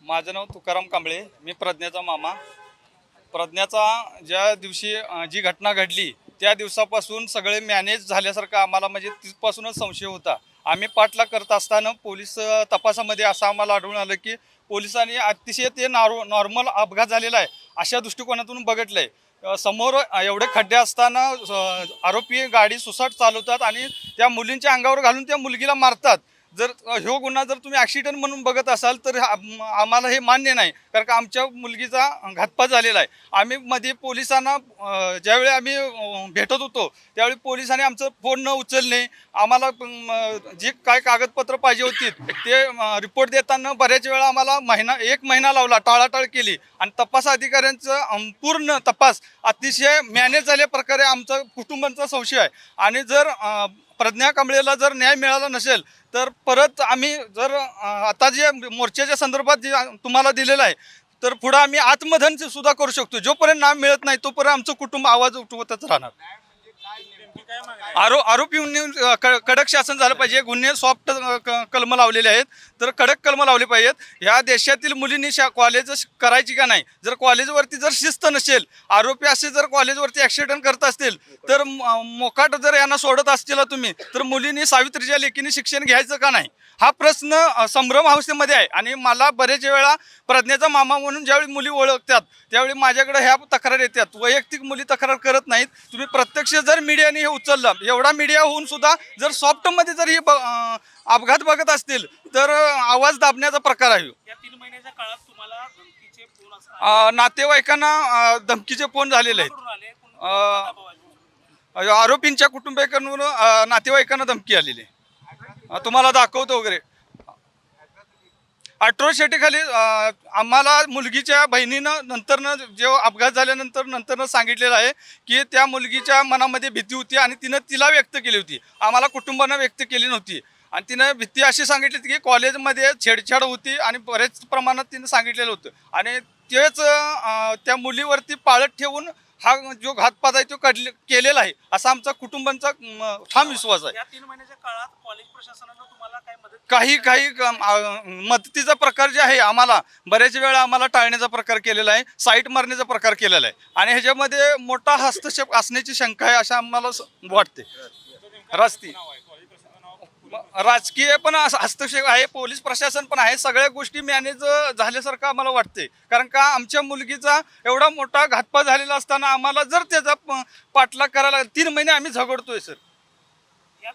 माझं नाव तुकाराम कांबळे, मी प्रज्ञाचा मामा. प्रज्ञाचा ज्या दिवशी जी घटना घडली त्या दिवसापासून सगळे मॅनेज झाल्यासारखं आम्हाला म्हणजे तिथपासूनच संशय होता. आम्ही पाठलाग करत असताना पोलीस तपासामध्ये असं आम्हाला आढळून आलं की पोलिसांनी अतिशय ते नॉर्मल अपघात झालेला आहे अशा दृष्टिकोनातून बघितलं आहे. समोर एवढे खड्डे असताना आरोपी गाडी सुसाट चालवतात आणि त्या मुलींच्या अंगावर घालून त्या मुलगीला मारतात. जर ह्यो गुन्हा जर तुम्ही ॲक्सिडेंट म्हणून बघत असाल तर आम्हाला हे मान्य नाही, कारण का आमच्या मुलगीचा घातपात झालेला आहे. आम्ही मध्ये पोलिसांना ज्यावेळी आम्ही भेटत होतो त्यावेळी पोलिसांनी आमचं फोन न उचलणे, आम्हाला जे काय कागदपत्र पाहिजे होती ते रिपोर्ट देताना बऱ्याच वेळा आम्हाला एक महिना लावला, टाळाटाळ केली आणि तपास अधिकाऱ्यांचं पूर्ण तपास अतिशय मॅनेज झाल्या प्रकारे आमचा कुटुंबांचा संशय आहे. आणि जर प्रज्ञा कांबळेला जर न्याय मिळाला नसेल तर परत आम्ही जर आता जे मोर्चाच्या संदर्भात जे तुम्हाला दिलेलं आहे तर पुढे आम्ही आत्मदहन सुद्धा करू शकतो. जोपर्यंत नाव मिळत नाही तोपर्यंत आमचं कुटुंब आवाज उठवतच राहणार. आरोपी कडक शासन झालं पाहिजे. गुन्हे सॉफ्ट कलम लावलेले आहेत तर कडक कलम लावले पाहिजेत. ह्या देशातील मुलींनी कॉलेज करायची का नाही? जर कॉलेजवरती जर शिस्त नसेल, आरोपी असे जर कॉलेजवरती ॲक्सिडेंट करत असतील तर मोकाट जर यांना सोडत असतील तुम्ही तर मुलींनी सावित्रीच्या लेकीने शिक्षण घ्यायचं का नाही? हा प्रश्न संभ्रम अवस्थेमध्ये आहे. आणि मला बरेच वेळा प्रज्ञाचा मामा म्हणून ज्यावेळी मुली ओळखतात त्यावेळी माझ्याकडे ह्या तक्रार येतात. वैयक्तिक मुली तक्रार करत नाहीत. तुम्ही प्रत्यक्ष जर मीडियाने हे उचललं, एवढा मीडिया होऊन सुद्धा जर सॉफ्टमध्ये जर ही अपघात बघत असतील तर आवाज दाबण्याचा प्रकार आहे. या 3 महिन्याच्या काळात तुम्हाला धमकीचे फोन नातेवाईकांना धमकीचे फोन झालेले आहेत. आरोपींच्या कुटुंबियांकडून नातेवाईकांना धमकी आलेली आहे. तुम्हाला दाखवतो वगैरे. अट्रोसिटीखाली आम्हाला मुलगीच्या बहिणीनं नंतरनं जेव्हा अपघात झाल्यानंतर सांगितलेलं आहे की त्या मुलगीच्या मनामध्ये भीती होती आणि तिनं तिला व्यक्त केली होती, आम्हाला कुटुंबानं व्यक्त केली नव्हती. आणि तिनं भीती अशी सांगितली की कॉलेजमध्ये छेडछाड होती आणि बऱ्याच प्रमाणात तिनं सांगितलेलं होतं. आणि तेच त्या मुलीवरती पाळत ठेवून हा जो घातपात आहे तो केलेला आहे असा आमचा कुटुंबांचा ठाम विश्वास आहे. या 3 महिन्याच्या काळात कॉलेज प्रशासनानं तुम्हाला काय मदत काही मदतीचा प्रकार जे आहे आम्हाला बऱ्याच वेळा आम्हाला टाळण्याचा प्रकार केलेला आहे, साईट मारण्याचा प्रकार केलेला आहे. आणि ह्याच्यामध्ये मोठा हस्तक्षेप असण्याची शंका आहे असं आम्हाला वाटते. राजकीय पण हस्तक्षेप आहे, पोलीस प्रशासन पण आहे, सगळ्या गोष्टी मॅनेज झाल्यासारखं आम्हाला वाटते. कारण का आमच्या मुलगीचा एवढा मोठा घातपात झालेला असताना आम्हाला जर त्याचा पाठलाग करायला 3 महिने आम्ही झगडतोय सर.